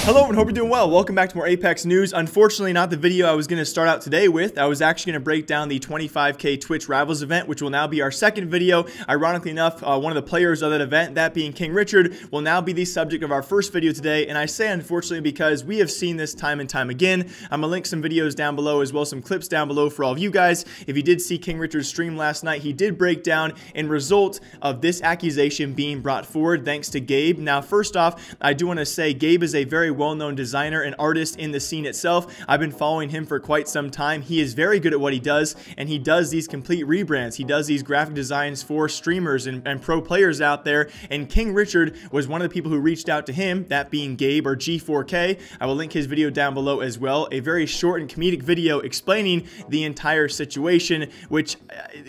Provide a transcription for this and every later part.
Hello and hope you're doing well. Welcome back to more Apex news. Unfortunately, not the video I was going to start out today with. I was actually going to break down the 25K Twitch Rivals event, which will now be our second video. Ironically enough, one of the players of that event, that being KingRichard, will now be the subject of our first video today. And I say unfortunately because we have seen this time and time again. I'm going to link some videos down below as well as some clips down below for all of you guys. If you did see KingRichard's stream last night, he did break down in result of this accusation being brought forward thanks to Gabe. Now, first off, I do want to say Gabe is a very well-known designer and artist in the scene itself. I've been following him for quite some time. He is very good at what he does, and he does these complete rebrands. He does these graphic designs for streamers and pro players out there, and KingRichard was one of the people who reached out to him, that being Gabe or G4K. I will link his video down below as well. A very short and comedic video explaining the entire situation, which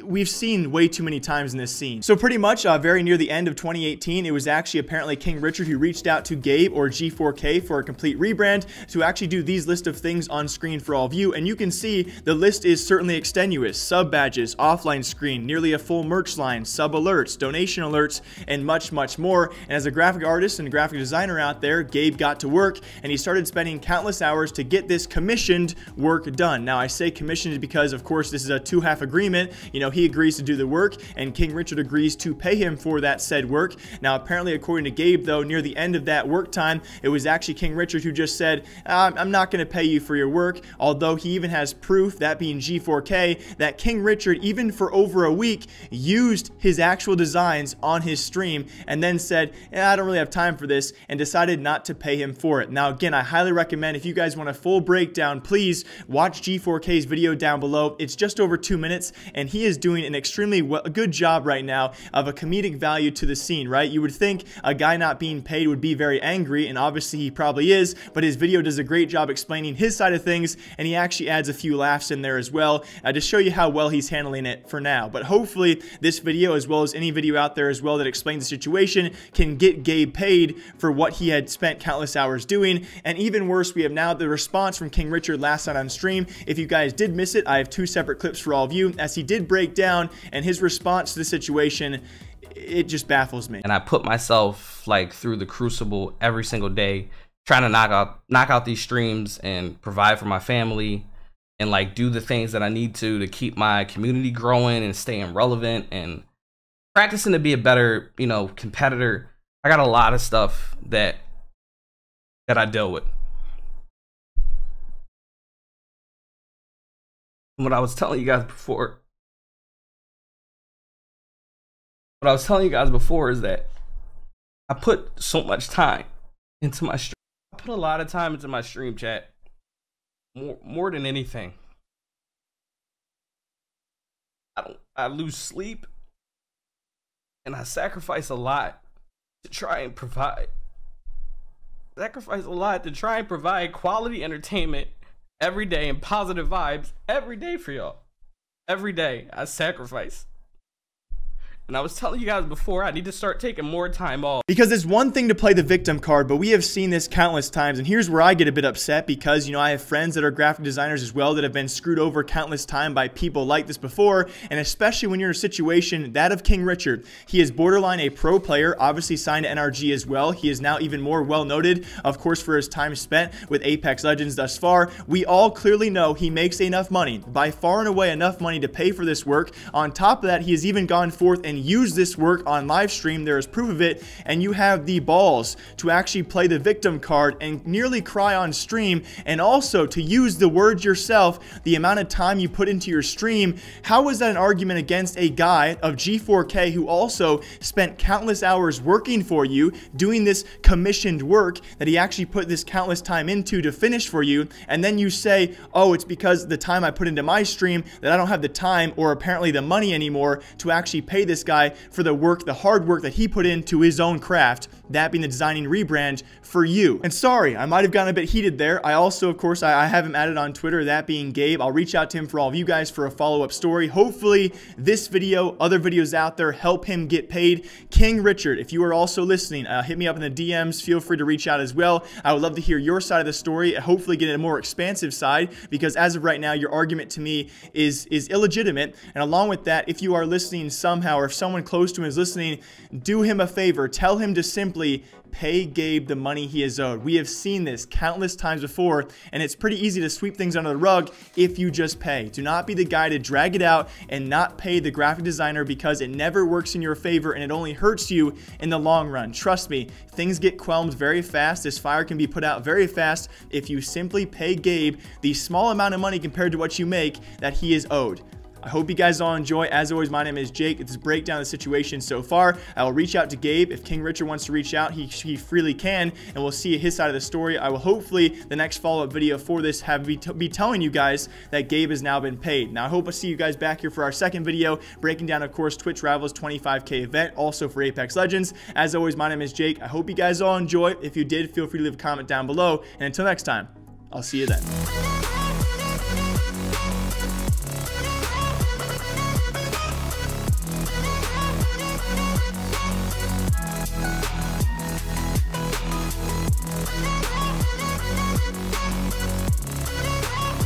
we've seen way too many times in this scene. So pretty much very near the end of 2018, it was actually apparently KingRichard who reached out to Gabe or G4K for a complete rebrand to actually do these list of things on screen for all of you. And you can see the list is certainly extenuous. Sub badges, offline screen, nearly a full merch line, sub alerts, donation alerts, and much, much more. And as a graphic artist and graphic designer out there, Gabe got to work and he started spending countless hours to get this commissioned work done. Now I say commissioned because of course this is a two-half agreement. You know, he agrees to do the work and KingRichard agrees to pay him for that said work. Now apparently according to Gabe though, near the end of that work time, it was actually KingRichard who just said, I'm not going to pay you for your work, although he even has proof, that being G4K, that KingRichard, even for over a week, used his actual designs on his stream and then said, I don't really have time for this, and decided not to pay him for it. Now again, I highly recommend, if you guys want a full breakdown, please watch G4K's video down below. It's just over 2 minutes, and he is doing an extremely good job right now of a comedic value to the scene, right? You would think a guy not being paid would be very angry, and obviously he probably is, but his video does a great job explaining his side of things, and he actually adds a few laughs in there as well to show you how well he's handling it for now. But hopefully this video, as well as any video out there as well that explains the situation, can get Gabe paid for what he had spent countless hours doing. And even worse, we have now the response from KingRichard last night on stream. If you guys did miss it, I have two separate clips for all of you as he did break down, and his response to the situation, it just baffles me. And I put myself like through the crucible every single day, trying to knock out these streams and provide for my family and like do the things that I need to keep my community growing and staying relevant and practicing to be a better, you know, competitor. I got a lot of stuff that I deal with. And what I was telling you guys before, is that I put so much time into my stream. I put a lot of time into my stream chat, more than anything. I lose sleep, and I sacrifice a lot to try and provide. Quality entertainment every day and positive vibes every day for y'all. Every day I sacrifice. And I was telling you guys before, I need to start taking more time off. Because it's one thing to play the victim card, but we have seen this countless times. And here's where I get a bit upset because, you know, I have friends that are graphic designers as well that have been screwed over countless time by people like this before. And especially when you're in a situation, that of KingRichard. He is borderline a pro player, obviously signed to NRG as well. He is now even more well noted, of course, for his time spent with Apex Legends thus far. We all clearly know he makes enough money, by far and away enough money to pay for this work. On top of that, he has even gone forth and use this work on live stream. There is proof of it, and you have the balls to actually play the victim card and nearly cry on stream, and also to use the words yourself, the amount of time you put into your stream. How is that an argument against a guy of G4K who also spent countless hours working for you, doing this commissioned work that he actually put this countless time into to finish for you, and then you say, oh, it's because the time I put into my stream that I don't have the time or apparently the money anymore to actually pay this guy for the work, the hard work that he put into his own craft, that being the designing rebrand for you. And sorry, I might have gotten a bit heated there. I also, of course, I have him added on Twitter, that being Gabe. I'll reach out to him for all of you guys for a follow-up story. Hopefully this video, other videos out there, help him get paid. KingRichard, if you are also listening, hit me up in the DMs. Feel free to reach out as well. I would love to hear your side of the story, hopefully get a more expansive side, because as of right now, your argument to me is illegitimate. And along with that, if you are listening somehow, or if someone close to him is listening, do him a favor. Tell him to simply simply pay Gabe the money he is owed. We have seen this countless times before, and it's pretty easy to sweep things under the rug if you just pay. Do not be the guy to drag it out and not pay the graphic designer, because it never works in your favor and it only hurts you in the long run. Trust me, things get quelmed very fast. This fire can be put out very fast if you simply pay Gabe the small amount of money compared to what you make that he is owed. I hope you guys all enjoy. As always, my name is Jake. It's a breakdown of the situation so far. I will reach out to Gabe. If KingRichard wants to reach out, he freely can, and we'll see his side of the story. I will hopefully, the next follow-up video for this, be telling you guys that Gabe has now been paid. Now, I hope I see you guys back here for our second video, breaking down, of course, Twitch Rivals 25K event, also for Apex Legends. As always, my name is Jake. I hope you guys all enjoy. If you did, feel free to leave a comment down below. And until next time, I'll see you then.